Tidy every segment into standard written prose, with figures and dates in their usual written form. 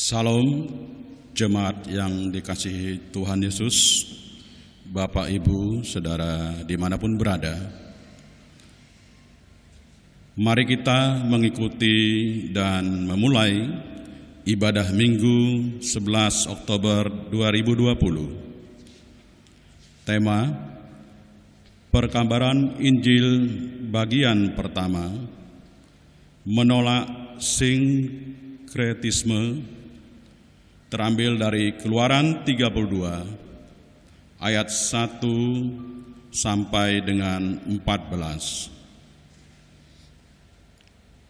Salam jemaat yang dikasihi Tuhan Yesus, Bapak, Ibu, Saudara dimanapun berada. Mari kita mengikuti dan memulai ibadah Minggu 11 Oktober 2020. Tema Perkabaran Injil bagian pertama, menolak sinkretisme, terambil dari Keluaran 32 ayat 1 sampai dengan 14.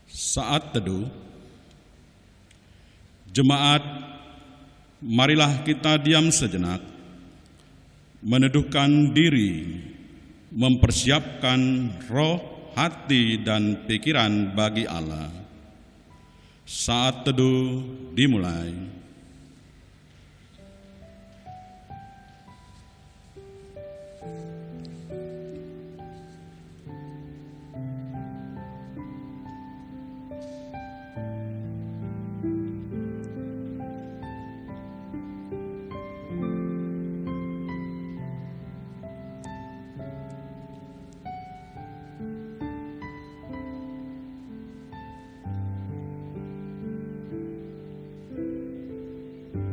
Saat teduh, jemaat, marilah kita diam sejenak, meneduhkan diri, mempersiapkan roh, hati, dan pikiran bagi Allah. Saat teduh dimulai.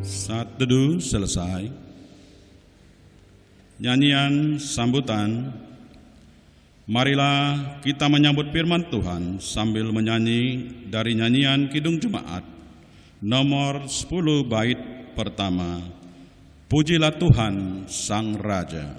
Saat teduh selesai, nyanyian sambutan, marilah kita menyambut firman Tuhan sambil menyanyi dari nyanyian Kidung Jemaat nomor 10 bait pertama, Pujilah Tuhan Sang Raja.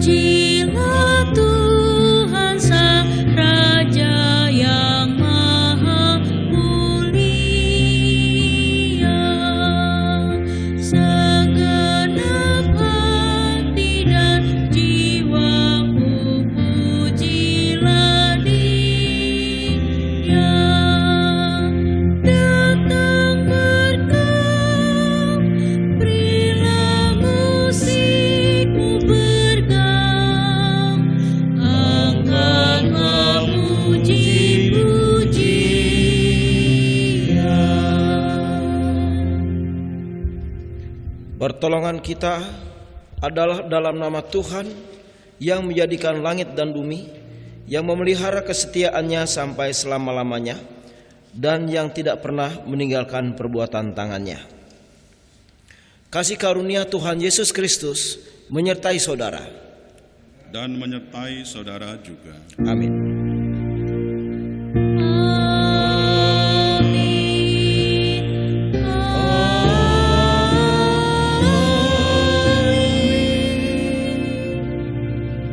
Pujilah Tuhan Sang Raja yang Maha Mulia, segenap hati dan jiwaku pujilah Dia. Datang berkau, berilah musikmu Pertolongan kita adalah dalam nama Tuhan yang menjadikan langit dan bumi, yang memelihara kesetiaannya sampai selama-lamanya, dan yang tidak pernah meninggalkan perbuatan tangannya. Kasih karunia Tuhan Yesus Kristus menyertai saudara. Dan menyertai saudara juga. Amin.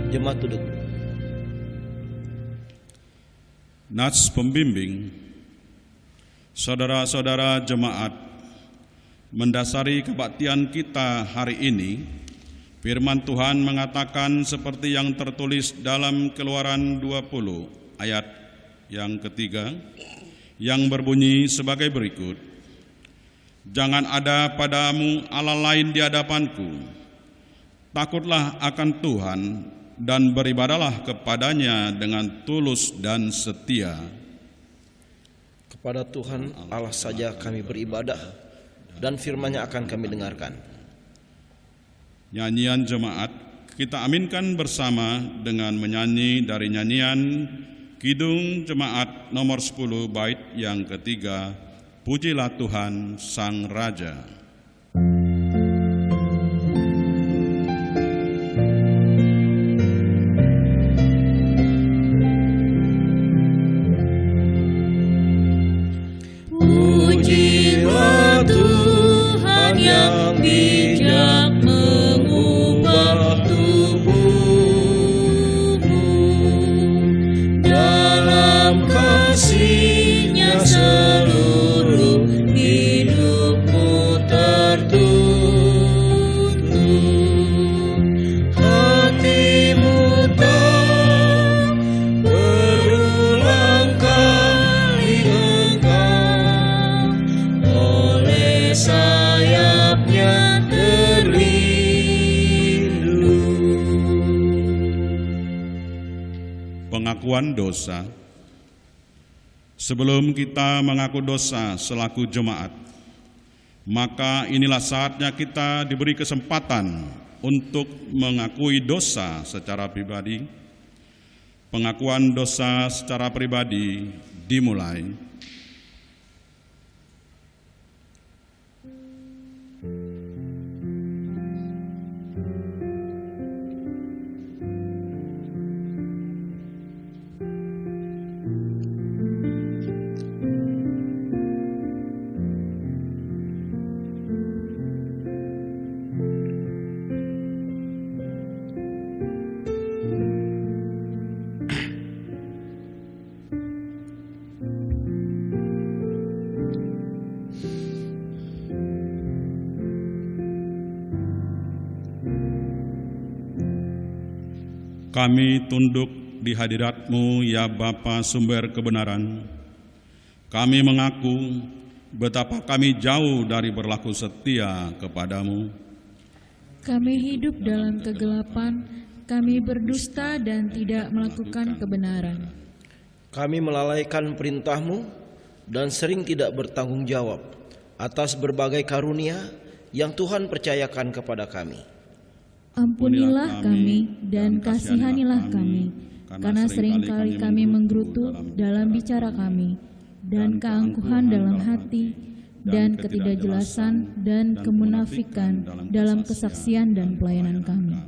Jemaat duduk. Nats pembimbing, saudara-saudara jemaat, mendasari kebaktian kita hari ini, firman Tuhan mengatakan seperti yang tertulis dalam Keluaran 20 ayat yang ketiga, yang berbunyi sebagai berikut: Jangan ada padamu Allah lain di hadapanku, takutlah akan Tuhan dan beribadalah kepadanya dengan tulus dan setia. Kepada Tuhan Allah saja kami beribadah, dan firman-Nya akan kami dengarkan. Nyanyian jemaat kita aminkan bersama dengan menyanyi dari nyanyian Kidung Jemaat nomor 10 bait yang ketiga, Pujilah Tuhan Sang Raja. Pujilah Tuhan yang bijak mengubah tubuhmu, dalam kasih-Nya seluruh hidupmu Pengakuan dosa. Sebelum kita mengaku dosa selaku jemaat, maka inilah saatnya kita diberi kesempatan untuk mengakui dosa secara pribadi. Pengakuan dosa secara pribadi dimulai. Kami tunduk di hadirat-Mu, ya Bapa sumber kebenaran. Kami mengaku betapa kami jauh dari berlaku setia kepadamu. Kami hidup dalam kegelapan, kami berdusta dan tidak melakukan kebenaran. Kami melalaikan perintah-Mu dan sering tidak bertanggung jawab atas berbagai karunia yang Tuhan percayakan kepada kami. Ampunilah kami dan kasihanilah kami, karena seringkali kami menggerutu dalam bicara kami, dan keangkuhan dalam hati, dan ketidakjelasan dan kemunafikan dalam kesaksian dan pelayanan kami.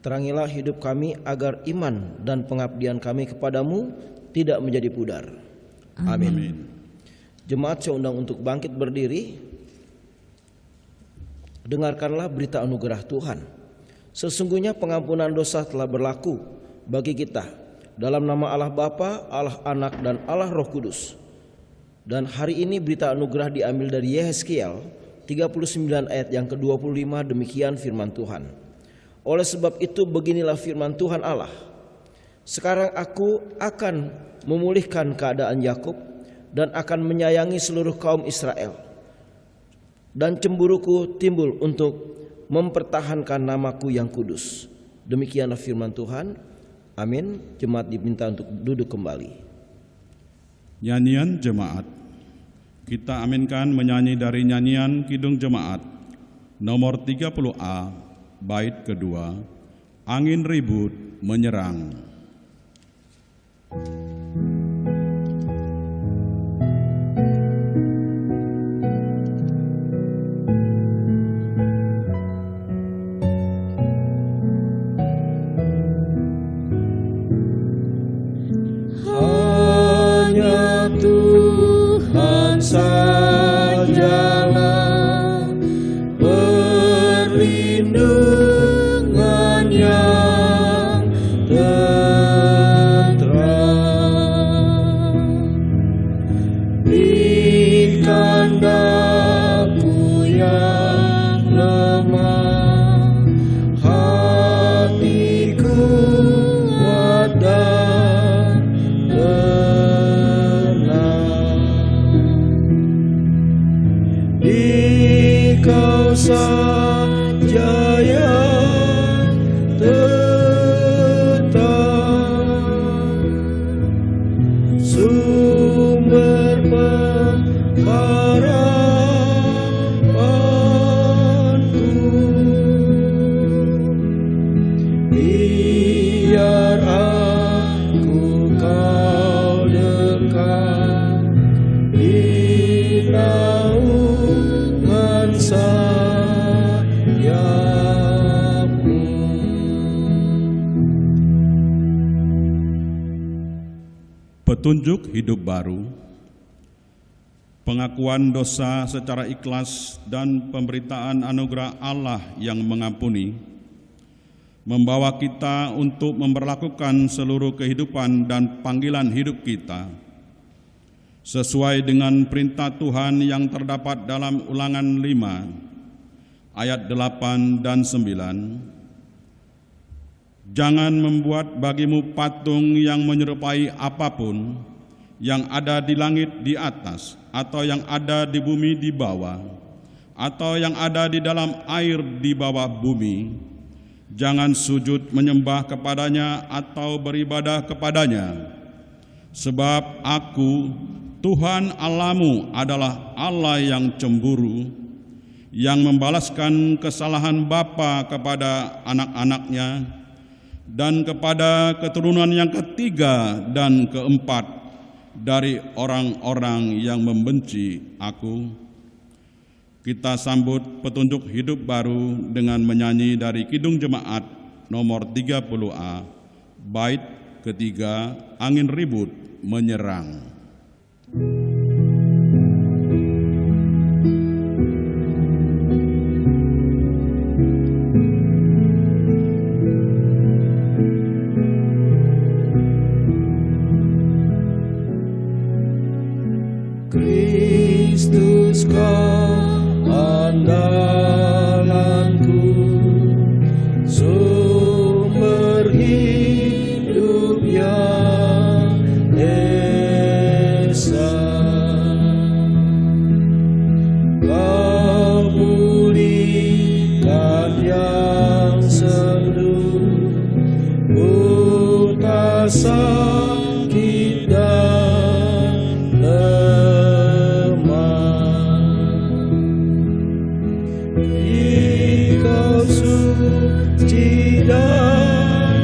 Terangilah hidup kami agar iman dan pengabdian kami kepadamu tidak menjadi pudar. Amin. Jemaat saya undang untuk bangkit berdiri. Dengarkanlah berita anugerah Tuhan. Sesungguhnya pengampunan dosa telah berlaku bagi kita dalam nama Allah Bapa, Allah Anak, dan Allah Roh Kudus. Dan hari ini berita anugerah diambil dari Yehezkiel 39 ayat yang ke-25, demikian firman Tuhan. Oleh sebab itu beginilah firman Tuhan Allah. Sekarang aku akan memulihkan keadaan Yakub dan akan menyayangi seluruh kaum Israel. Dan cemburuku timbul untuk mempertahankan namaku yang kudus. Demikianlah firman Tuhan. Amin. Jemaat diminta untuk duduk kembali. Nyanyian jemaat. Kita aminkan menyanyi dari nyanyian Kidung Jemaat nomor 30A, bait kedua, Angin Ribut Menyerang. Sajalah perlindungan yang tenteram di kandaku yang lemah, hatiku kuat dan Kau saja yang tetap, sumber pengharapanku. Biar aku kau dekat di naungan sayapmu. Petunjuk hidup baru, pengakuan dosa secara ikhlas dan pemberitaan anugerah Allah yang mengampuni, membawa kita untuk memperlakukan seluruh kehidupan dan panggilan hidup kita sesuai dengan perintah Tuhan yang terdapat dalam Ulangan 5 ayat 8 dan 9. Jangan membuat bagimu patung yang menyerupai apapun yang ada di langit di atas, atau yang ada di bumi di bawah, atau yang ada di dalam air di bawah bumi. Jangan sujud menyembah kepadanya atau beribadah kepadanya. Sebab Aku, Tuhan Allahmu, adalah Allah yang cemburu, yang membalaskan kesalahan bapa kepada anak-anaknya dan kepada keturunan yang ketiga dan keempat dari orang-orang yang membenci Aku. Kita sambut petunjuk hidup baru dengan menyanyi dari Kidung Jemaat nomor 30A, bait ketiga, Angin Ribut Menyerang. Kristus andalanku, sumber hidup yang esa. Kau pulihkan yang sendu, buta sakit dan suci dan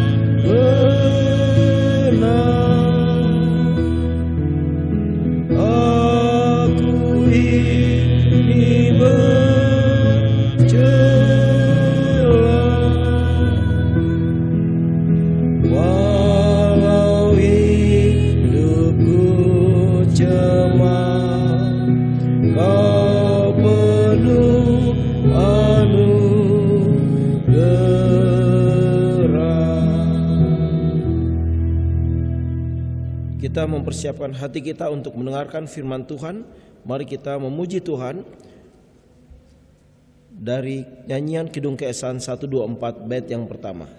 benar. Aku ini bercela, walau hidupku cemas, Kau penuh Kita mempersiapkan hati kita untuk mendengarkan firman Tuhan. Mari kita memuji Tuhan dari nyanyian Kidung Keesan 124 bait yang pertama.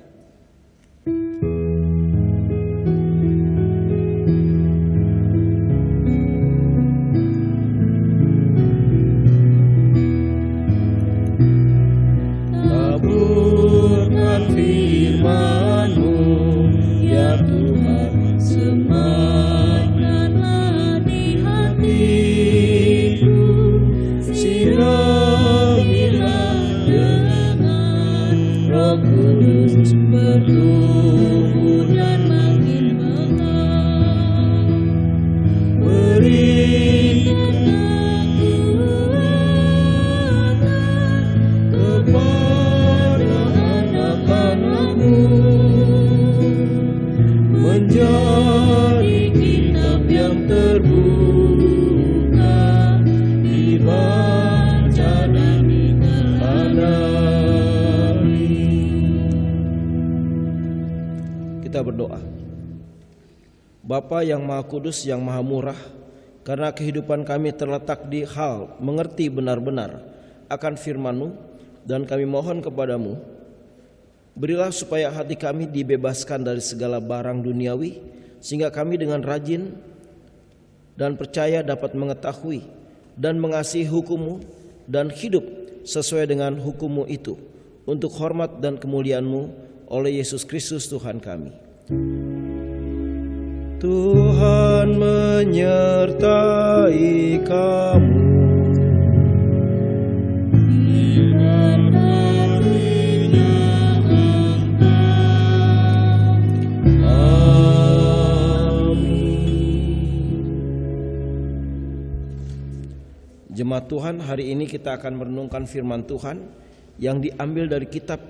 Taburkan firman-Mu ya Tuhan, semangatlah di hatiku, siramilah dengan Roh Kudus, bertumbuh dan makin mekar. Berikan kekuatan kepada anak-anak-Mu, menjadi kitab yang terbuka, dibaca dan diteladani. Kita berdoa. Bapa yang Maha Kudus, yang Maha Murah, karena kehidupan kami terletak di hal mengerti benar-benar akan firman-Mu, dan kami mohon kepadamu, berilah supaya hati kami dibebaskan dari segala barang duniawi, sehingga kami dengan rajin dan percaya dapat mengetahui dan mengasihi hukum-Mu dan hidup sesuai dengan hukum-Mu itu, untuk hormat dan kemuliaan-Mu oleh Yesus Kristus Tuhan kami. Tuhan menyertai kamu. Jemaat Tuhan, hari ini kita akan merenungkan firman Tuhan yang diambil dari kitab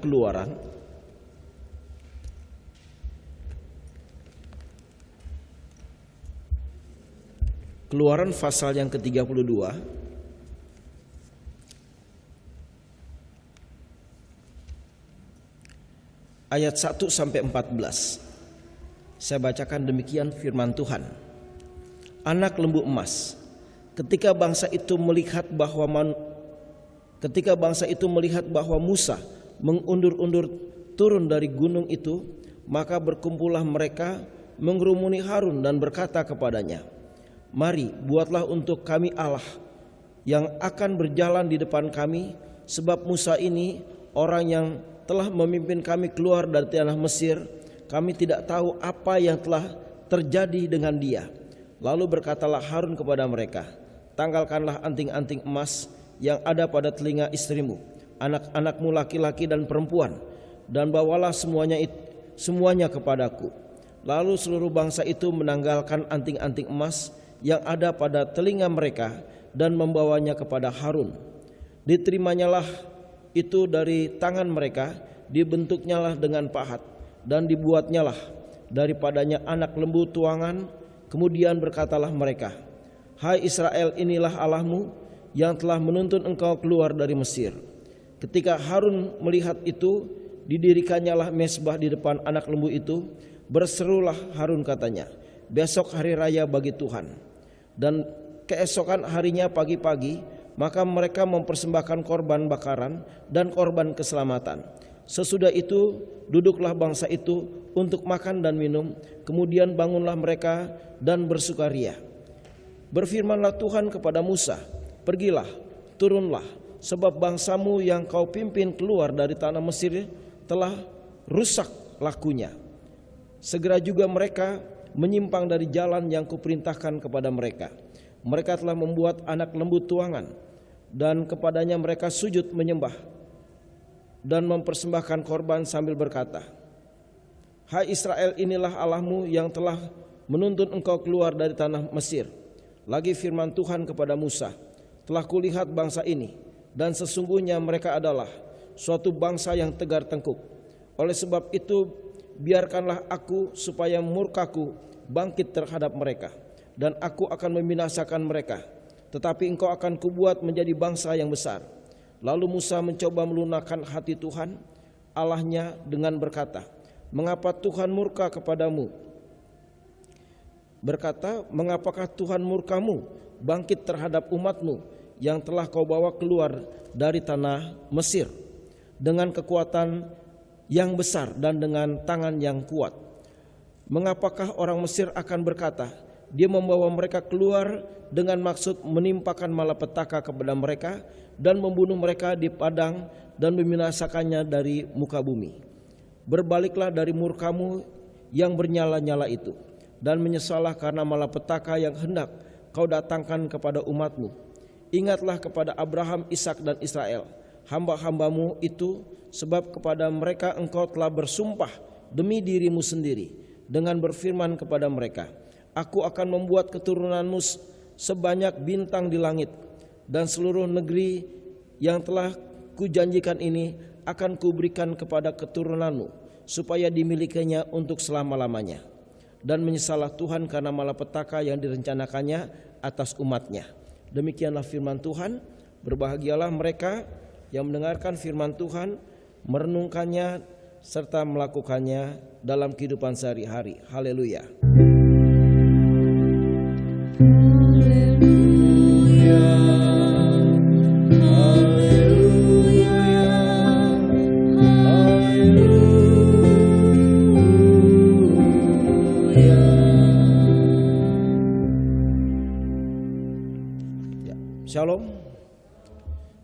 Keluaran pasal yang ke-32 ayat 1 sampai 14. Saya bacakan demikian firman Tuhan. Anak lembu emas, ketika bangsa itu melihat bahwa Musa mengundur-undur turun dari gunung itu, maka berkumpullah mereka mengerumuni Harun dan berkata kepadanya, "Mari, buatlah untuk kami Allah yang akan berjalan di depan kami, sebab Musa ini orang yang telah memimpin kami keluar dari tanah Mesir, kami tidak tahu apa yang telah terjadi dengan dia. Lalu berkatalah Harun kepada mereka, tanggalkanlah anting-anting emas yang ada pada telinga istrimu, anak-anakmu laki-laki dan perempuan, dan bawalah semuanya kepadaku. Lalu seluruh bangsa itu menanggalkan anting-anting emas yang ada pada telinga mereka dan membawanya kepada Harun. Diterimanya itu dari tangan mereka, dibentuknyalah dengan pahat, dan dibuatnyalah daripadanya anak lembu tuangan. Kemudian berkatalah mereka, hai Israel, inilah Allahmu yang telah menuntun engkau keluar dari Mesir. Ketika Harun melihat itu, didirikannya mezbah di depan anak lembu itu. Berserulah Harun katanya, besok hari raya bagi Tuhan. Dan keesokan harinya pagi-pagi, maka mereka mempersembahkan korban bakaran dan korban keselamatan. Sesudah itu duduklah bangsa itu untuk makan dan minum. Kemudian bangunlah mereka dan bersukaria. Berfirmanlah Tuhan kepada Musa, pergilah, turunlah, sebab bangsamu yang kau pimpin keluar dari tanah Mesir telah rusak lakunya. Segera juga mereka menyimpang dari jalan yang kuperintahkan kepada mereka. Mereka telah membuat anak lembu tuangan, dan kepadanya mereka sujud menyembah dan mempersembahkan korban sambil berkata, hai Israel, inilah Allahmu yang telah menuntun engkau keluar dari tanah Mesir. Lagi firman Tuhan kepada Musa, telah kulihat bangsa ini, dan sesungguhnya mereka adalah suatu bangsa yang tegar tengkuk. Oleh sebab itu biarkanlah aku supaya murkaku bangkit terhadap mereka, dan aku akan membinasakan mereka, tetapi engkau akan kubuat menjadi bangsa yang besar. Lalu Musa mencoba melunakkan hati Tuhan Allahnya dengan berkata, mengapa Tuhan murka kepadamu? Berkata, mengapakah Tuhan murkamu bangkit terhadap umatmu yang telah kau bawa keluar dari tanah Mesir dengan kekuatan yang besar dan dengan tangan yang kuat? Mengapakah orang Mesir akan berkata, dia membawa mereka keluar dengan maksud menimpakan malapetaka kepada mereka dan membunuh mereka di padang dan membinasakannya dari muka bumi. Berbaliklah dari murkamu yang bernyala-nyala itu, dan menyesallah karena malapetaka yang hendak kau datangkan kepada umatmu. Ingatlah kepada Abraham, Ishak dan Israel, hamba-hambamu itu, sebab kepada mereka engkau telah bersumpah demi dirimu sendiri dengan berfirman kepada mereka, aku akan membuat keturunanmu sebanyak bintang di langit, dan seluruh negeri yang telah kujanjikan ini akan kuberikan kepada keturunanmu, supaya dimilikinya untuk selama-lamanya. Dan menyesallah Tuhan karena malapetaka yang direncanakannya atas umatnya. Demikianlah firman Tuhan. Berbahagialah mereka yang mendengarkan firman Tuhan, merenungkannya serta melakukannya dalam kehidupan sehari-hari. Haleluya. Shalom.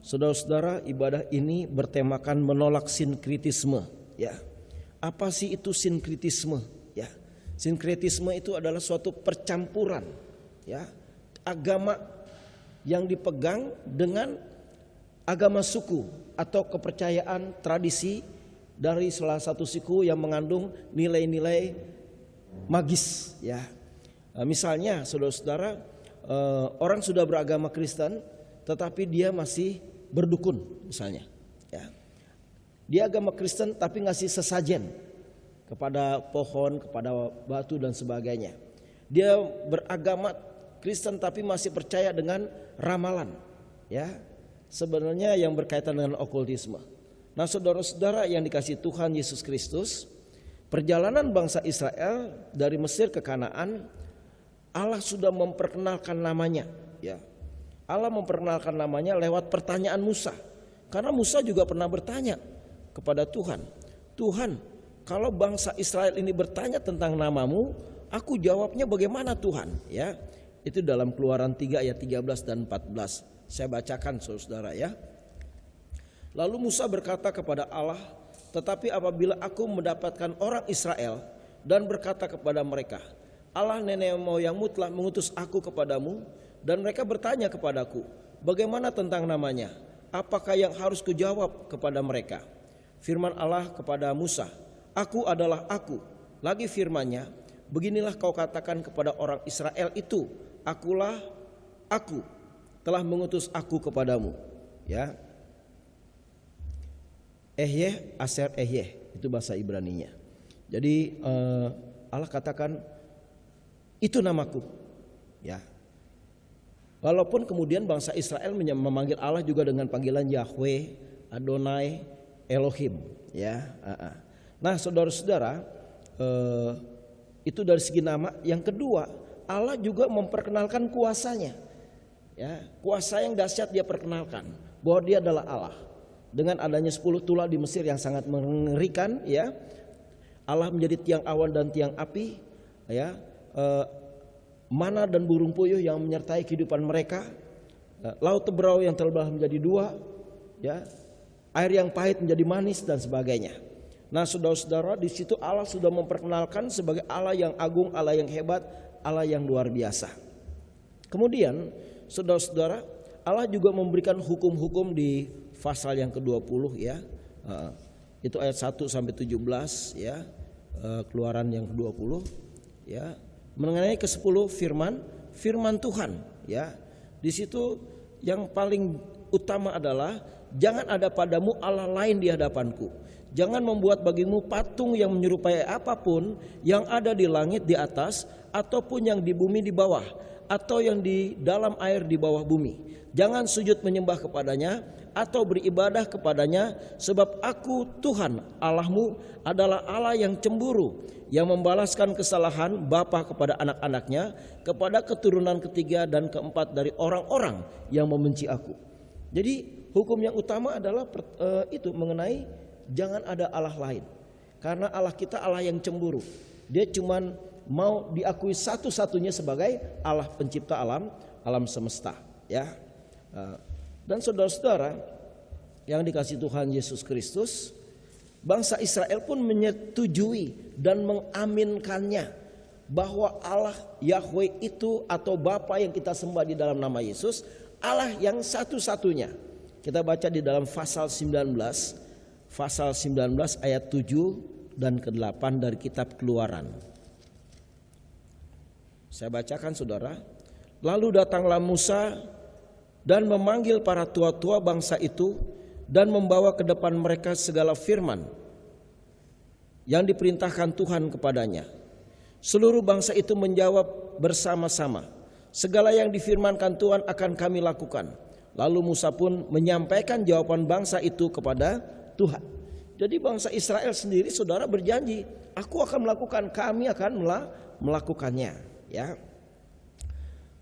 Saudara-saudara, ibadah ini bertemakan menolak sinkritisme. Ya, apa sih itu sinkritisme? Ya, sinkritisme itu adalah suatu percampuran, ya, agama yang dipegang dengan agama suku atau kepercayaan tradisi dari salah satu suku yang mengandung nilai-nilai magis. Ya, misalnya, saudara-saudara, orang sudah beragama Kristen, tetapi dia masih berdukun, misalnya. Ya. Dia agama Kristen tapi ngasih sesajen kepada pohon, kepada batu dan sebagainya. Dia beragama Kristen tapi masih percaya dengan ramalan. Ya, sebenarnya yang berkaitan dengan okultisme. Nah, saudara-saudara yang dikasihi Tuhan Yesus Kristus, perjalanan bangsa Israel dari Mesir ke Kanaan, Allah sudah memperkenalkan namanya. Ya, Allah memperkenalkan namanya lewat pertanyaan Musa. Karena Musa juga pernah bertanya kepada Tuhan, Tuhan, kalau bangsa Israel ini bertanya tentang namamu, aku jawabnya bagaimana Tuhan? Ya, itu dalam Keluaran 3 ayat 13 dan 14. Saya bacakan saudara ya. Lalu Musa berkata kepada Allah, Tetapi apabila aku mendapatkan orang Israel dan berkata kepada mereka, Allah nenek moyangmu telah mengutus aku kepadamu, dan mereka bertanya kepadaku, bagaimana tentang namanya? Apakah yang harus kujawab kepada mereka? Firman Allah kepada Musa, aku adalah aku. Lagi firman-Nya, beginilah kau katakan kepada orang Israel itu, akulah aku, telah mengutus aku kepadamu. Ya. Ehyeh, Aser Ehyeh, itu bahasa Ibraninya. Jadi Allah katakan itu namaku. Ya. Walaupun kemudian bangsa Israel memanggil Allah juga dengan panggilan Yahweh, Adonai, Elohim. Ya. Nah, saudara-saudara, itu dari segi nama. Yang kedua, Allah juga memperkenalkan kuasanya. Ya, kuasa yang dahsyat Dia perkenalkan bahwa Dia adalah Allah. Dengan adanya 10 tulah di Mesir yang sangat mengerikan, ya, Allah menjadi tiang awan dan tiang api, ya, mana dan burung puyuh yang menyertai kehidupan mereka, laut teberau yang terbelah menjadi dua, ya, air yang pahit menjadi manis dan sebagainya. Nah, saudara-saudara, di situ Allah sudah memperkenalkan sebagai Allah yang agung, Allah yang hebat, Allah yang luar biasa. Kemudian, saudara-saudara, Allah juga memberikan hukum-hukum di pasal yang ke-20, ya. Itu ayat 1 sampai 17, ya. Keluaran yang ke-20, ya. Mengenai ke-10 firman Tuhan, ya. Di situ yang paling utama adalah jangan ada padamu Allah lain di hadapanku. Jangan membuat bagimu patung yang menyerupai apapun yang ada di langit di atas, ataupun yang di bumi di bawah, atau yang di dalam air di bawah bumi. Jangan sujud menyembah kepadanya atau beribadah kepadanya, sebab aku Tuhan Allahmu adalah Allah yang cemburu, yang membalaskan kesalahan bapa kepada anak-anaknya, kepada keturunan ketiga dan keempat dari orang-orang yang membenci aku. Jadi hukum yang utama adalah itu mengenai jangan ada Allah lain. Karena Allah kita Allah yang cemburu. Dia cuman mau diakui satu-satunya sebagai Allah pencipta alam semesta, ya. Dan saudara-saudara yang dikasihi Tuhan Yesus Kristus, bangsa Israel pun menyetujui dan mengaminkannya bahwa Allah Yahweh itu atau Bapa yang kita sembah di dalam nama Yesus, Allah yang satu-satunya. Kita baca di dalam pasal 19 ayat 7 dan ke-8 dari kitab Keluaran. Saya bacakan, saudara. Lalu datanglah Musa dan memanggil para tua-tua bangsa itu dan membawa ke depan mereka segala firman yang diperintahkan Tuhan kepadanya. Seluruh bangsa itu menjawab bersama-sama, segala yang difirmankan Tuhan akan kami lakukan. Lalu Musa pun menyampaikan jawaban bangsa itu kepada Tuhan. Jadi bangsa Israel sendiri, saudara, berjanji, aku akan melakukan, kami akan melakukannya, ya.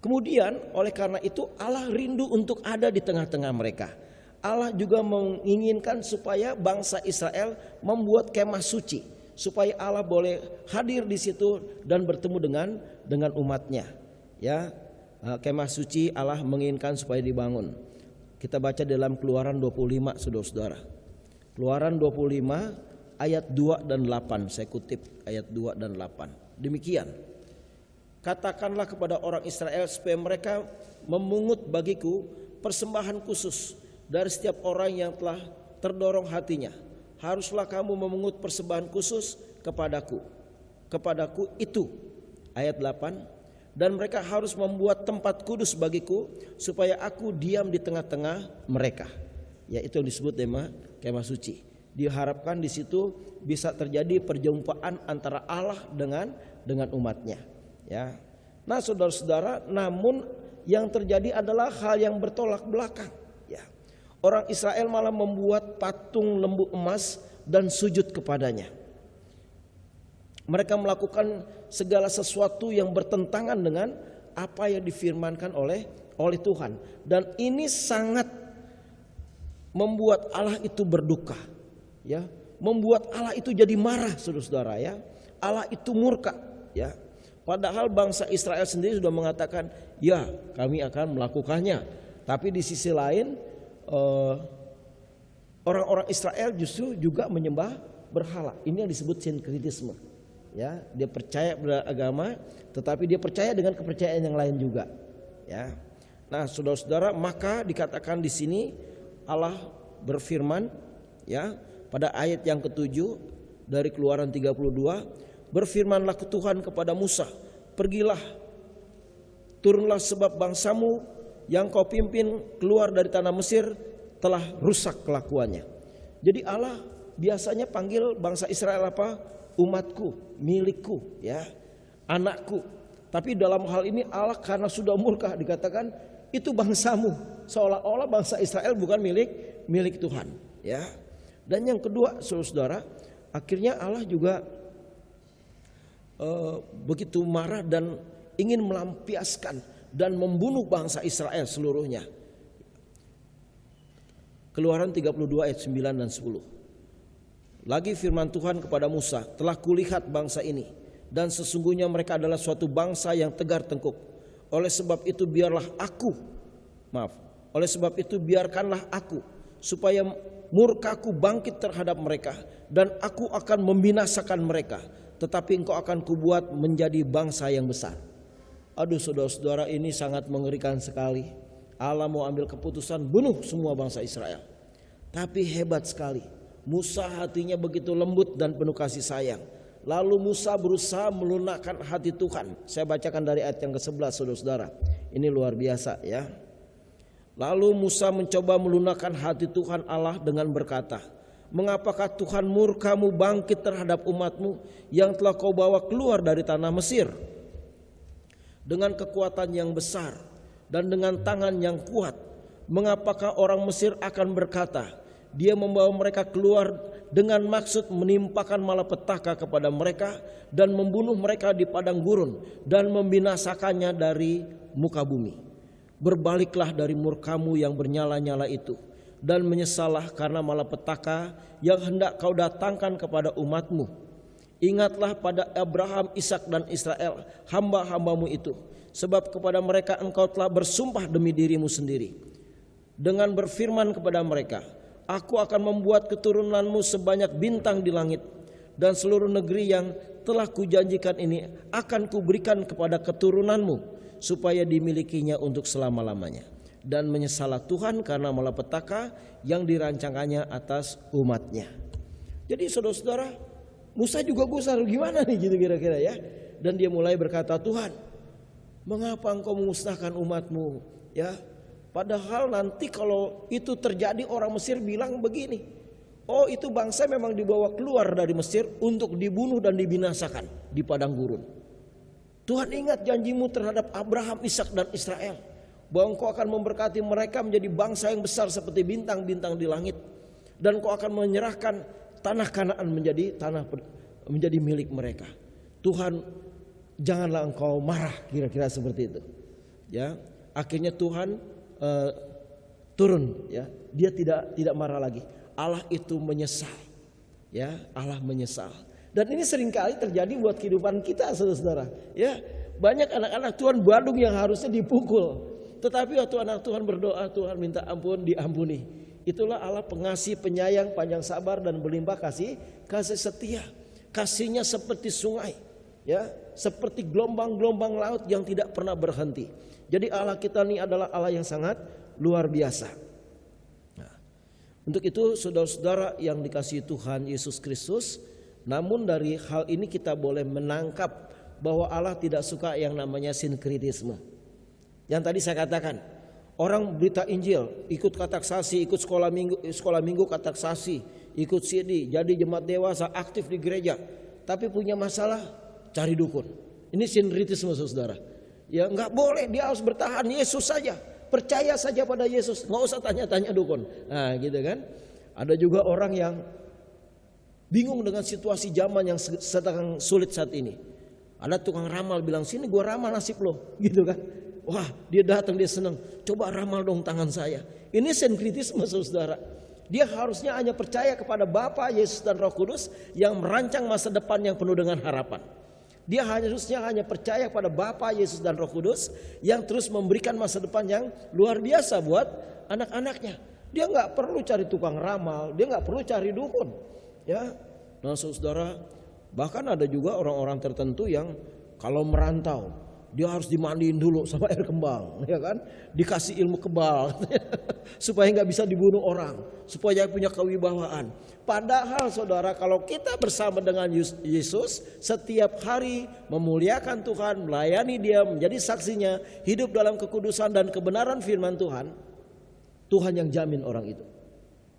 Kemudian oleh karena itu Allah rindu untuk ada di tengah-tengah mereka. Allah juga menginginkan supaya bangsa Israel membuat kemah suci, supaya Allah boleh hadir di situ dan bertemu dengan umatnya. Ya, kemah suci Allah menginginkan supaya dibangun. Kita baca dalam Keluaran 25, saudara-saudara. Keluaran 25 ayat 2 dan 8, saya kutip ayat 2 dan 8. Demikian. Katakanlah kepada orang Israel supaya mereka memungut bagiku persembahan khusus dari setiap orang yang telah terdorong hatinya. Haruslah kamu memungut persembahan khusus kepadaku itu. Ayat 8. Dan mereka harus membuat tempat kudus bagiku supaya aku diam di tengah-tengah mereka. Ya, itu yang disebut kemah suci. Diharapkan di situ bisa terjadi perjumpaan antara Allah dengan umatnya. Ya. Nah, saudara-saudara, namun yang terjadi adalah hal yang bertolak belakang. Ya. Orang Israel malah membuat patung lembu emas dan sujud kepadanya. Mereka melakukan segala sesuatu yang bertentangan dengan apa yang difirmankan oleh Tuhan. Dan ini sangat membuat Allah itu berduka. Ya. Membuat Allah itu jadi marah, saudara-saudara, ya. Allah itu murka, ya. Padahal bangsa Israel sendiri sudah mengatakan, ya kami akan melakukannya. Tapi di sisi lain orang-orang Israel justru juga menyembah berhala. Ini yang disebut sinkritisme. Ya, dia percaya beragama, tetapi dia percaya dengan kepercayaan yang lain juga. Ya. Nah, saudara-saudara, maka dikatakan di sini Allah berfirman, ya, pada ayat yang ke-7 dari Keluaran 32, berfirmanlah Tuhan kepada Musa, pergilah, turunlah sebab bangsamu yang kau pimpin keluar dari tanah Mesir telah rusak kelakuannya. Jadi Allah biasanya panggil bangsa Israel apa? Umatku, milikku, ya, anakku. Tapi dalam hal ini Allah karena sudah murka dikatakan itu bangsamu, seolah-olah bangsa Israel bukan milik Tuhan, ya. Dan yang kedua, saudara, akhirnya Allah juga begitu marah dan ingin melampiaskan dan membunuh bangsa Israel seluruhnya. Keluaran 32 ayat 9 dan 10. Lagi firman Tuhan kepada Musa, telah kulihat bangsa ini, dan sesungguhnya mereka adalah suatu bangsa yang tegar tengkuk. Oleh sebab itu biarkanlah aku, supaya murkaku bangkit terhadap mereka, dan aku akan membinasakan mereka, tetapi engkau akan kubuat menjadi bangsa yang besar. Aduh, saudara-saudara, ini sangat mengerikan sekali. Allah mau ambil keputusan bunuh semua bangsa Israel. Tapi hebat sekali, Musa hatinya begitu lembut dan penuh kasih sayang. Lalu Musa berusaha melunakkan hati Tuhan. Saya bacakan dari ayat yang ke-11, saudara-saudara. Ini luar biasa, ya. Lalu Musa mencoba melunakkan hati Tuhan Allah dengan berkata, mengapakah Tuhan murkamu bangkit terhadap umatmu yang telah kau bawa keluar dari tanah Mesir dengan kekuatan yang besar dan dengan tangan yang kuat? Mengapakah orang Mesir akan berkata, dia membawa mereka keluar dengan maksud menimpakan malapetaka kepada mereka dan membunuh mereka di padang gurun dan membinasakannya dari muka bumi. Berbaliklah dari murkamu yang bernyala-nyala itu dan menyesallah karena malapetaka yang hendak kau datangkan kepada umatmu. Ingatlah pada Abraham, Ishak dan Israel, hamba-hambamu itu, sebab kepada mereka engkau telah bersumpah demi dirimu sendiri dengan berfirman kepada mereka, aku akan membuat keturunanmu sebanyak bintang di langit, dan seluruh negeri yang telah kujanjikan ini akan kuberikan kepada keturunanmu, supaya dimilikinya untuk selama-lamanya. Dan menyesallah Tuhan karena malapetaka yang dirancangkannya atas umatnya. Jadi saudara-saudara, Musa juga gusar, gimana nih gitu kira-kira, ya. Dan dia mulai berkata, Tuhan, mengapa engkau memusnahkan umatmu, ya? Padahal nanti kalau itu terjadi orang Mesir bilang begini, oh itu bangsa memang dibawa keluar dari Mesir untuk dibunuh dan dibinasakan di padang gurun. Tuhan ingat janjimu terhadap Abraham, Ishak dan Israel, bahwa engkau akan memberkati mereka menjadi bangsa yang besar seperti bintang-bintang di langit, dan engkau akan menyerahkan tanah Kanaan menjadi milik mereka. Tuhan, janganlah engkau marah, kira-kira seperti itu. Ya, akhirnya Tuhan turun, ya. Dia tidak marah lagi. Allah itu menyesal, ya. Allah menyesal. Dan ini seringkali terjadi buat kehidupan kita, saudara-saudara. Ya, banyak anak-anak Tuhan Bandung yang harusnya dipukul, tetapi waktu anak Tuhan berdoa, Tuhan minta ampun, diampuni. Itulah Allah pengasih, penyayang, panjang sabar dan berlimpah kasih setia. Kasihnya seperti sungai, ya, seperti gelombang-gelombang laut yang tidak pernah berhenti. Jadi Allah kita ini adalah Allah yang sangat luar biasa. Nah, untuk itu saudara-saudara yang dikasihi Tuhan Yesus Kristus, namun dari hal ini kita boleh menangkap bahwa Allah tidak suka yang namanya sinkritisme. Yang tadi saya katakan, orang berita Injil, ikut kateksasi, ikut sekolah minggu kateksasi, ikut CD, jadi jemaat dewasa, aktif di gereja, tapi punya masalah cari dukun. Ini sinkritisme, saudara. Ya nggak boleh, dia harus bertahan Yesus saja, percaya saja pada Yesus, nggak usah tanya-tanya dukun. Nah gitu kan. Ada juga orang yang bingung dengan situasi zaman yang sedang sulit saat ini. Ada tukang ramal bilang, sini gua ramal nasib lo, gitu kan. Wah, dia datang, dia senang, coba ramal dong tangan saya. Ini sinkritisme, saudara. Dia harusnya hanya percaya kepada Bapa, Yesus dan Roh Kudus yang merancang masa depan yang penuh dengan harapan. Dia harusnya hanya percaya pada Bapa, Yesus dan Roh Kudus yang terus memberikan masa depan yang luar biasa buat anak-anaknya. Dia nggak perlu cari tukang ramal, dia nggak perlu cari dukun. Ya, nah saudara, bahkan ada juga orang-orang tertentu yang kalau merantau dia harus dimandiin dulu sama air kembang, ya kan? Dikasih ilmu kebal supaya nggak bisa dibunuh orang, supaya punya kewibawaan. Padahal saudara, kalau kita bersama dengan Yesus setiap hari memuliakan Tuhan, melayani Dia, menjadi saksinya, hidup dalam kekudusan dan kebenaran firman Tuhan, Tuhan yang jamin orang itu.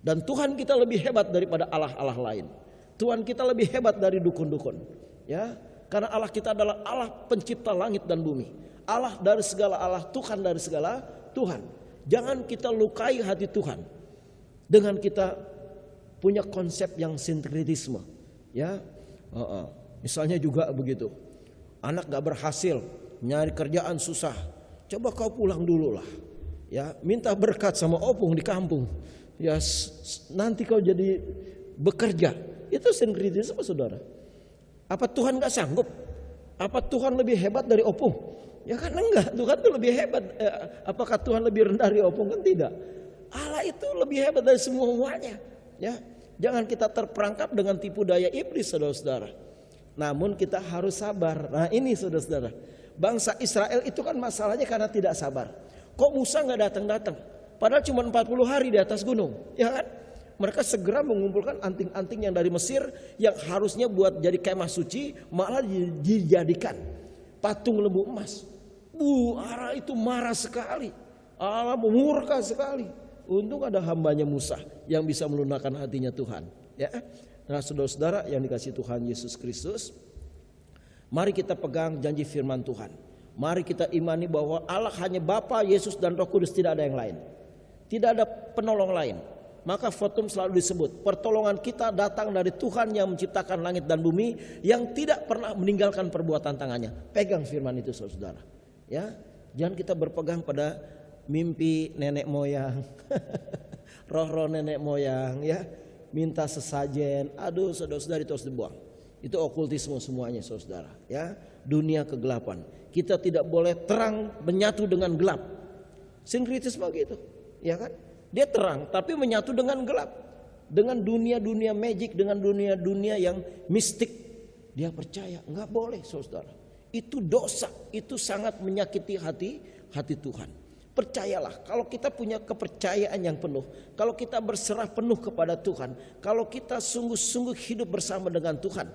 Dan Tuhan kita lebih hebat daripada Allah-Allah lain. Tuhan kita lebih hebat dari dukun-dukun, ya. Karena Allah kita adalah Allah pencipta langit dan bumi. Allah dari segala Allah, Tuhan dari segala Tuhan. Jangan kita lukai hati Tuhan dengan kita punya konsep yang sinkretisme, ya. Misalnya juga begitu. Anak gak berhasil, nyari kerjaan susah. Coba kau pulang dulu lah, ya. Minta berkat sama opung di kampung. Ya, nanti kau jadi bekerja. Itu sinkretisme, saudara. Apa Tuhan gak sanggup? Apa Tuhan lebih hebat dari opung? Ya kan enggak, Tuhan itu lebih hebat. Apakah Tuhan lebih rendah dari opung? Kan tidak. Allah itu lebih hebat dari semuanya. Ya, jangan kita terperangkap dengan tipu daya iblis, saudara-saudara. Namun kita harus sabar. Nah ini saudara-saudara, bangsa Israel itu kan masalahnya karena tidak sabar. Kok Musa gak datang-datang? Padahal cuma 40 hari di atas gunung, ya kan? Mereka segera mengumpulkan anting-anting yang dari Mesir yang harusnya buat jadi kemah suci, malah dijadikan patung lembu emas. Allah itu marah sekali. Allah murka sekali. Untung ada hambanya Musa yang bisa melunakkan hatinya Tuhan. Ya, nah saudara-saudara yang dikasihi Tuhan Yesus Kristus, mari kita pegang janji firman Tuhan. Mari kita imani bahwa Allah hanya Bapa, Yesus dan Roh Kudus, tidak ada yang lain. Tidak ada penolong lain. Maka Fotum selalu disebut, pertolongan kita datang dari Tuhan yang menciptakan langit dan bumi, yang tidak pernah meninggalkan perbuatan tangannya. Pegang firman itu saudara. Ya, jangan kita berpegang pada mimpi nenek moyang, roh-roh nenek moyang, ya, minta sesajen. Aduh, saudara-saudara, itu harus dibuang. Itu okultisme semuanya, saudara. Ya, dunia kegelapan. Kita tidak boleh terang menyatu dengan gelap. Sinkretisme gitu, ya kan? Dia terang tapi menyatu dengan gelap, dengan dunia-dunia magic, dengan dunia-dunia yang mistik. Dia percaya, nggak boleh, saudara. Itu dosa, itu sangat menyakiti hati Tuhan. Percayalah, kalau kita punya kepercayaan yang penuh, kalau kita berserah penuh kepada Tuhan, kalau kita sungguh-sungguh hidup bersama dengan Tuhan,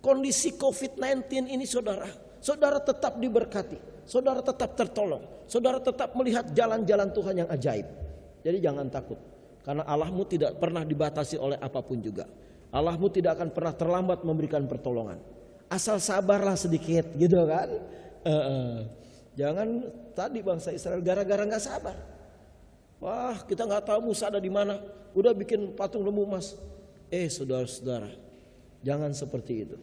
kondisi COVID-19 ini saudara tetap diberkati, saudara tetap tertolong, saudara tetap melihat jalan-jalan Tuhan yang ajaib. Jadi jangan takut, karena Allahmu tidak pernah dibatasi oleh apapun juga. Allahmu tidak akan pernah terlambat memberikan pertolongan. Asal sabarlah sedikit, gitu kan? Jangan tadi bangsa Israel gara-gara nggak sabar. Wah, kita nggak tahu Musa ada di mana, udah bikin patung lembu emas. Saudara-saudara, jangan seperti itu.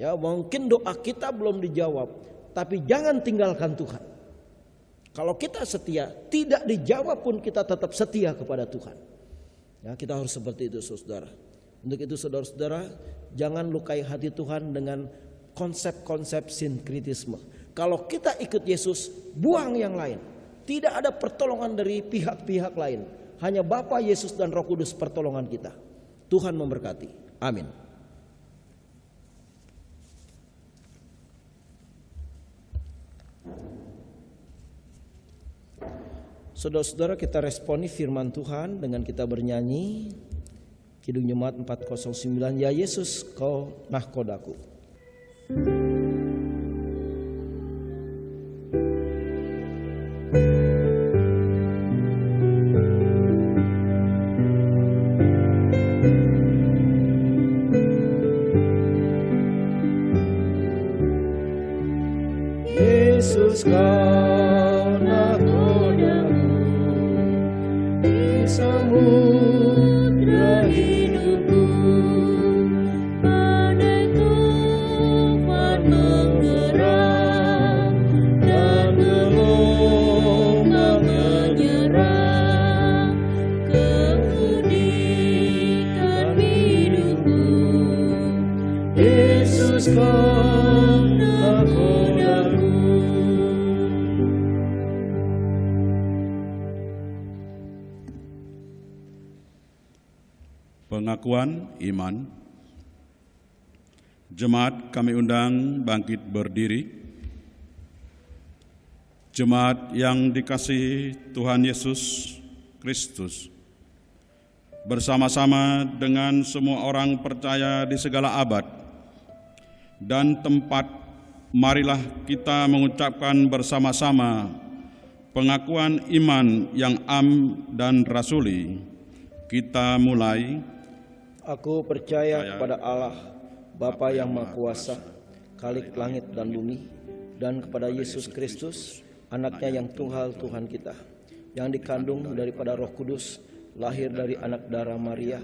Ya, mungkin doa kita belum dijawab, tapi jangan tinggalkan Tuhan. Kalau kita setia, tidak dijawab pun kita tetap setia kepada Tuhan. Ya, kita harus seperti itu, saudara. Untuk itu, saudara-saudara, jangan lukai hati Tuhan dengan konsep-konsep sinkretisme. Kalau kita ikut Yesus, buang yang lain. Tidak ada pertolongan dari pihak-pihak lain. Hanya Bapa, Yesus dan Roh Kudus pertolongan kita. Tuhan memberkati. Amin. Saudara-saudara, kita responi firman Tuhan dengan kita bernyanyi Kidung Jemaat 409, Ya Yesus kau nahkodaku. Yesus kau nahkodaku di samudra hidupku, badai tufan menggerak dan gelombang menyerang, kemudikan hidupku. Yesus kau nahkodaku. Pengakuan iman. Jemaat kami undang bangkit berdiri. Jemaat yang dikasihi Tuhan Yesus Kristus, bersama-sama dengan semua orang percaya di segala abad dan tempat, marilah kita mengucapkan bersama-sama pengakuan iman yang am dan rasuli. Kita mulai. Aku percaya kepada Allah, Bapa yang Maha Kuasa, Khalik langit dan bumi, dan kepada Yesus Kristus, Anaknya yang Tunggal Tuhan kita, yang dikandung daripada Roh Kudus, lahir dari anak darah Maria,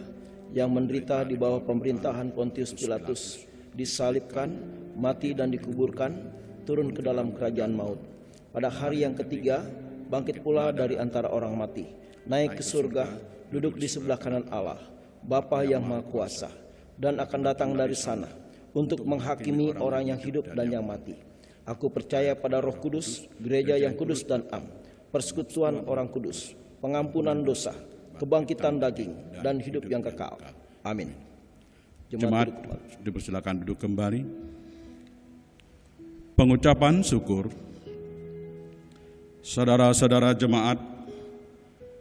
yang menderita di bawah pemerintahan Pontius Pilatus, disalibkan, mati dan dikuburkan, turun ke dalam kerajaan maut. Pada hari yang ketiga, bangkit pula dari antara orang mati, naik ke surga, duduk di sebelah kanan Allah, Bapa yang Maha Kuasa, dan akan datang dari sana untuk menghakimi orang yang hidup dan yang mati. Aku percaya pada Roh Kudus, gereja yang kudus dan am, persekutuan orang kudus, pengampunan dosa, kebangkitan daging, dan hidup yang kekal. Amin. Jemaat dipersilakan duduk kembali. Pengucapan syukur. Saudara-saudara jemaat,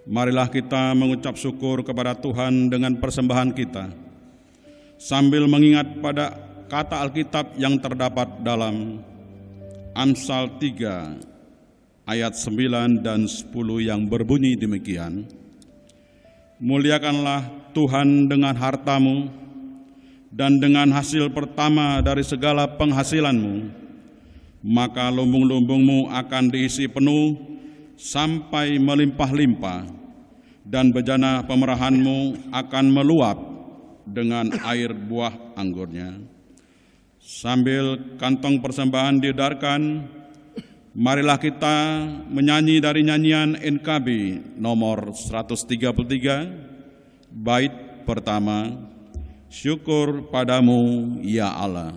marilah kita mengucap syukur kepada Tuhan dengan persembahan kita, sambil mengingat pada kata Alkitab yang terdapat dalam Amsal 3 ayat 9 dan 10 yang berbunyi demikian. Muliakanlah Tuhan dengan hartamu dan dengan hasil pertama dari segala penghasilanmu, maka lumbung-lumbungmu akan diisi penuh sampai melimpah-limpah, dan bejana pemerahanmu akan meluap dengan air buah anggurnya. Sambil kantong persembahan diedarkan, marilah kita menyanyi dari nyanyian NKB nomor 133, bait pertama, Syukur padamu ya Allah.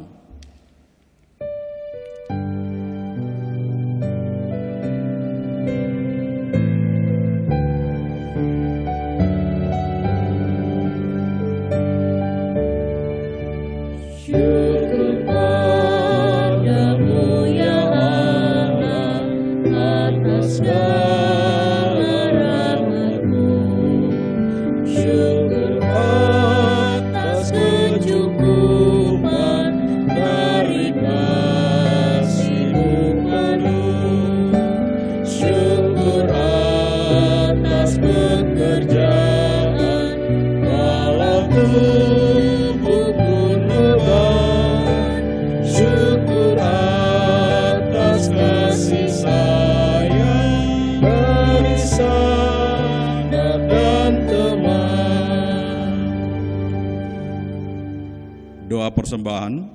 Doa persembahan.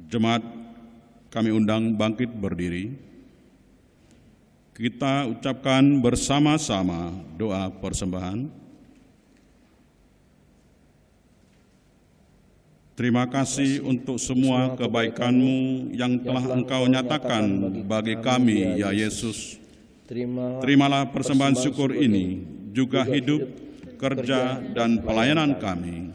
Jemaat kami undang bangkit berdiri. Kita ucapkan bersama-sama doa persembahan. Terima kasih untuk semua kebaikan-Mu yang telah Engkau nyatakan bagi kami, ya Yesus. Terimalah persembahan syukur ini, juga hidup, kerja, dan pelayanan kami.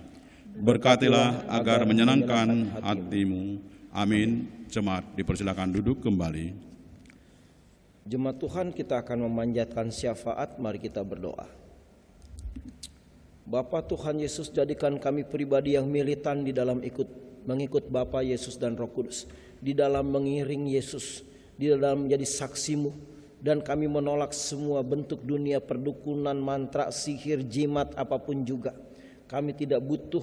Berkatilah agar menyenangkan hati-Mu. Amin. Jemaat dipersilakan duduk kembali. Jemaat Tuhan, kita akan memanjatkan syafaat. Mari kita berdoa. Bapa Tuhan Yesus, jadikan kami pribadi yang militan di dalam mengikut Bapa Yesus dan Roh Kudus, di dalam mengiring Yesus, di dalam menjadi saksi-Mu, dan kami menolak semua bentuk dunia perdukunan, mantra, sihir, jimat, apapun juga. Kami tidak butuh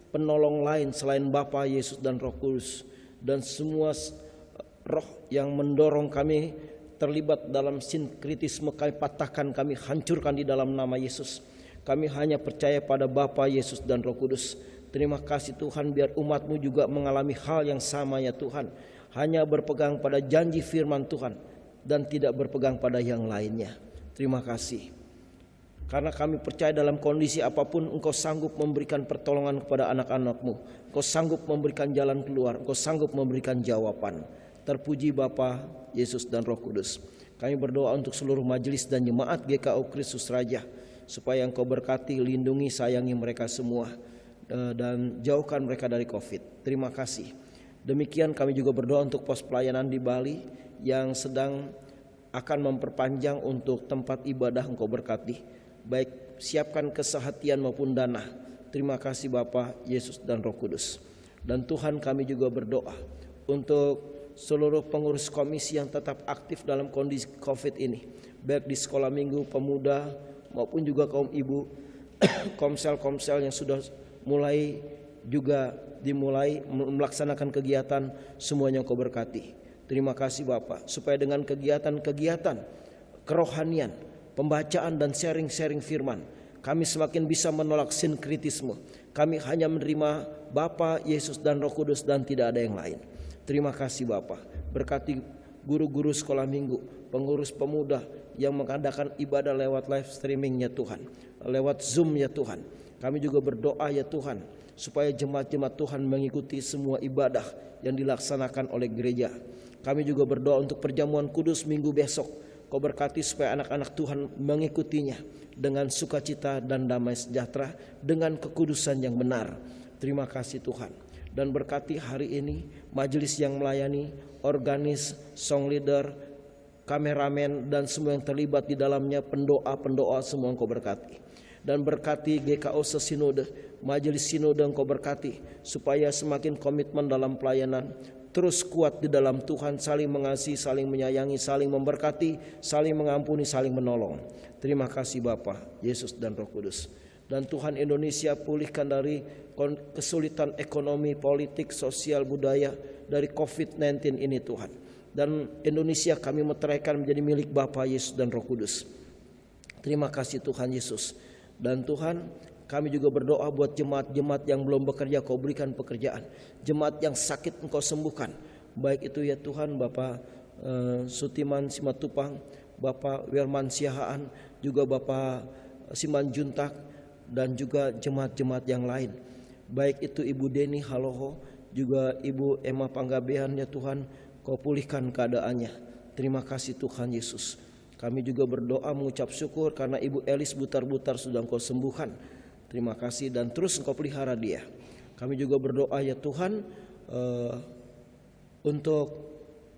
penolong lain selain Bapa Yesus dan Roh Kudus, dan semua roh yang mendorong kami terlibat dalam sinkritisme kami patahkan, kami hancurkan di dalam nama Yesus. Kami hanya percaya pada Bapa Yesus dan Roh Kudus. Terima kasih Tuhan, biar umat-Mu juga mengalami hal yang sama ya Tuhan, hanya berpegang pada janji firman Tuhan dan tidak berpegang pada yang lainnya. Terima kasih. Karena kami percaya dalam kondisi apapun Engkau sanggup memberikan pertolongan kepada anak-anak-Mu. Engkau sanggup memberikan jalan keluar, Engkau sanggup memberikan jawaban. Terpuji Bapa, Yesus dan Roh Kudus. Kami berdoa untuk seluruh majelis dan jemaat GKO Kristus Raja, supaya Engkau berkati, lindungi, sayangi mereka semua, dan jauhkan mereka dari COVID. Terima kasih. Demikian kami juga berdoa untuk pos pelayanan di Bali yang sedang akan memperpanjang untuk tempat ibadah. Engkau berkati, baik siapkan kesehatan maupun dana. Terima kasih Bapa, Yesus dan Roh Kudus. Dan Tuhan, kami juga berdoa untuk seluruh pengurus komisi yang tetap aktif dalam kondisi COVID ini, baik di sekolah minggu, pemuda, maupun juga kaum ibu, komsel-komsel yang sudah dimulai melaksanakan kegiatan, semuanya Engkau berkati. Terima kasih Bapa, supaya dengan kegiatan-kegiatan kerohanian, pembacaan dan sharing-sharing firman, kami semakin bisa menolak sinkritisme. Kami hanya menerima Bapa, Yesus dan Roh Kudus dan tidak ada yang lain. Terima kasih Bapa. Berkati guru-guru sekolah minggu, pengurus pemuda yang mengadakan ibadah lewat live streaming ya Tuhan, lewat Zoom ya Tuhan. Kami juga berdoa ya Tuhan, supaya jemaat-jemaat Tuhan mengikuti semua ibadah yang dilaksanakan oleh gereja. Kami juga berdoa untuk perjamuan kudus minggu besok. Kau berkati supaya anak-anak Tuhan mengikutinya dengan sukacita dan damai sejahtera, dengan kekudusan yang benar. Terima kasih Tuhan. Dan berkati hari ini majelis yang melayani, organis, song leader, kameramen, dan semua yang terlibat di dalamnya, pendoa-pendoa, semua Engkau berkati. Dan berkati GKO sesinode, majelis sinode Engkau berkati, supaya semakin komitmen dalam pelayanan, terus kuat di dalam Tuhan, saling mengasihi, saling menyayangi, saling memberkati, saling mengampuni, saling menolong. Terima kasih Bapa, Yesus dan Roh Kudus. Dan Tuhan, Indonesia pulihkan dari kesulitan ekonomi, politik, sosial, budaya, dari COVID-19 ini Tuhan. Dan Indonesia kami meteraikan menjadi milik Bapa, Yesus dan Roh Kudus. Terima kasih Tuhan Yesus. Dan Tuhan, kami juga berdoa buat jemaat-jemaat yang belum bekerja, Kau berikan pekerjaan. Jemaat yang sakit Engkau sembuhkan. Baik itu ya Tuhan, Bapak Sutiman Simatupang, Bapak Wirman Siahaan, juga Bapak Siman Juntak, dan juga jemaat-jemaat yang lain. Baik itu Ibu Deni Haloho, juga Ibu Emma Panggabean ya Tuhan, Kau pulihkan keadaannya. Terima kasih Tuhan Yesus. Kami juga berdoa mengucap syukur karena Ibu Elis Butar-Butar sudah Engkau sembuhkan. Terima kasih dan terus Engkau pelihara dia. Kami juga berdoa ya Tuhan, untuk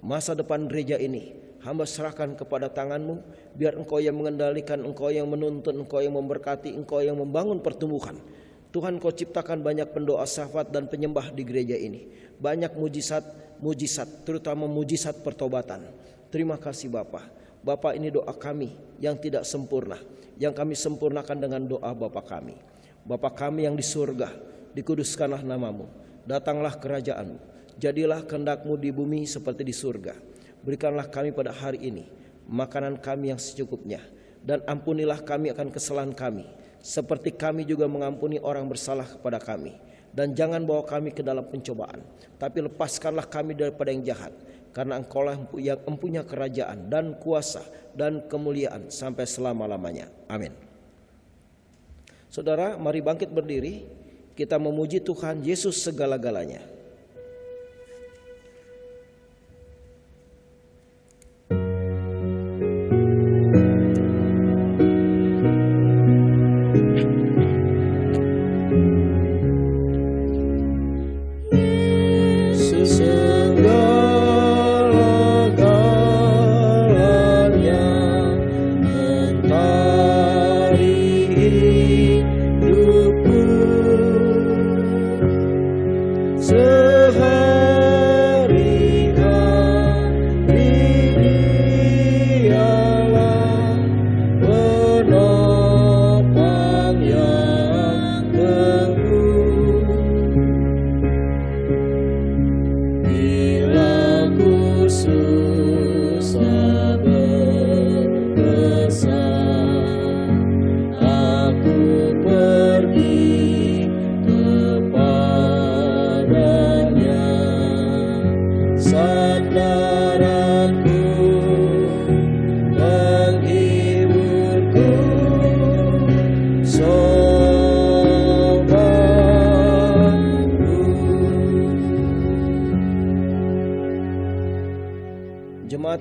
masa depan gereja ini. Hamba serahkan kepada tangan-Mu, biar Engkau yang mengendalikan, Engkau yang menuntun, Engkau yang memberkati, Engkau yang membangun pertumbuhan. Tuhan, Kau ciptakan banyak pendoa syafat dan penyembah di gereja ini. Banyak mujizat, terutama mujizat pertobatan. Terima kasih Bapa. Bapa, ini doa kami yang tidak sempurna, yang kami sempurnakan dengan doa Bapa kami. Bapa kami yang di surga, dikuduskanlah nama-Mu, datanglah kerajaan-Mu, jadilah kehendak-Mu di bumi seperti di surga. Berikanlah kami pada hari ini makanan kami yang secukupnya, dan ampunilah kami akan kesalahan kami, seperti kami juga mengampuni orang bersalah kepada kami. Dan jangan bawa kami ke dalam pencobaan, tapi lepaskanlah kami daripada yang jahat, karena Engkaulah yang mempunyai kerajaan dan kuasa dan kemuliaan sampai selama-lamanya. Amin. Saudara, mari bangkit berdiri, kita memuji Tuhan Yesus segala-galanya.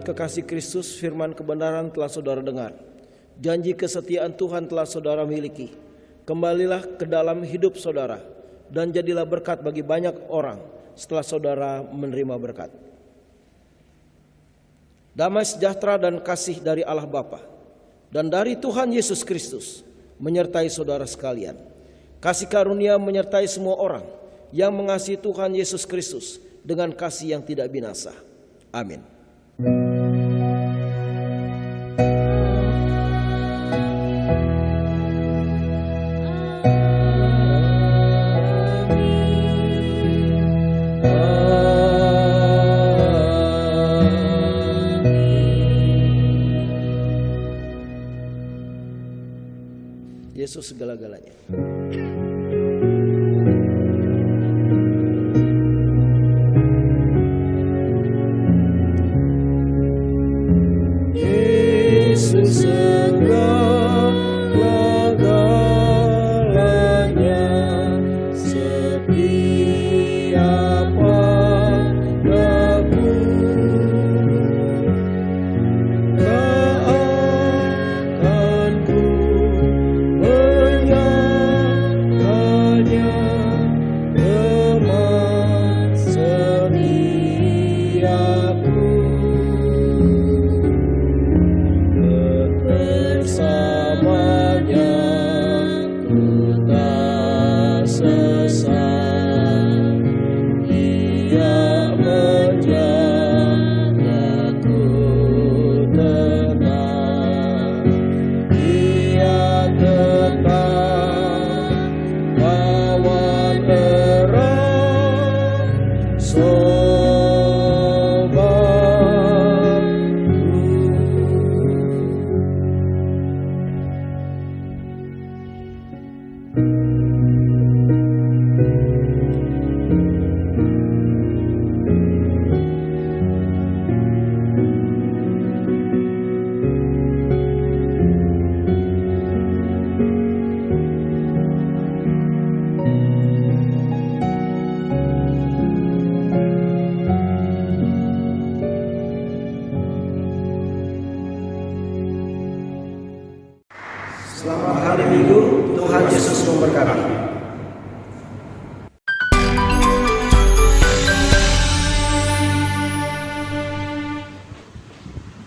Kekasih Kristus, firman kebenaran telah saudara dengar. janji kesetiaan Tuhan telah saudara miliki. Kembalilah ke dalam hidup saudara dan jadilah berkat bagi banyak orang setelah saudara menerima berkat. Damai sejahtera dan kasih dari Allah Bapa dan dari Tuhan Yesus Kristus menyertai saudara sekalian. Kasih karunia menyertai semua orang yang mengasihi Tuhan Yesus Kristus dengan kasih yang tidak binasa. Amin. Yesus segala-galanya. Yesus segala-galanya, setiap padaku. Selamat hari Minggu, Tuhan Yesus memberkati.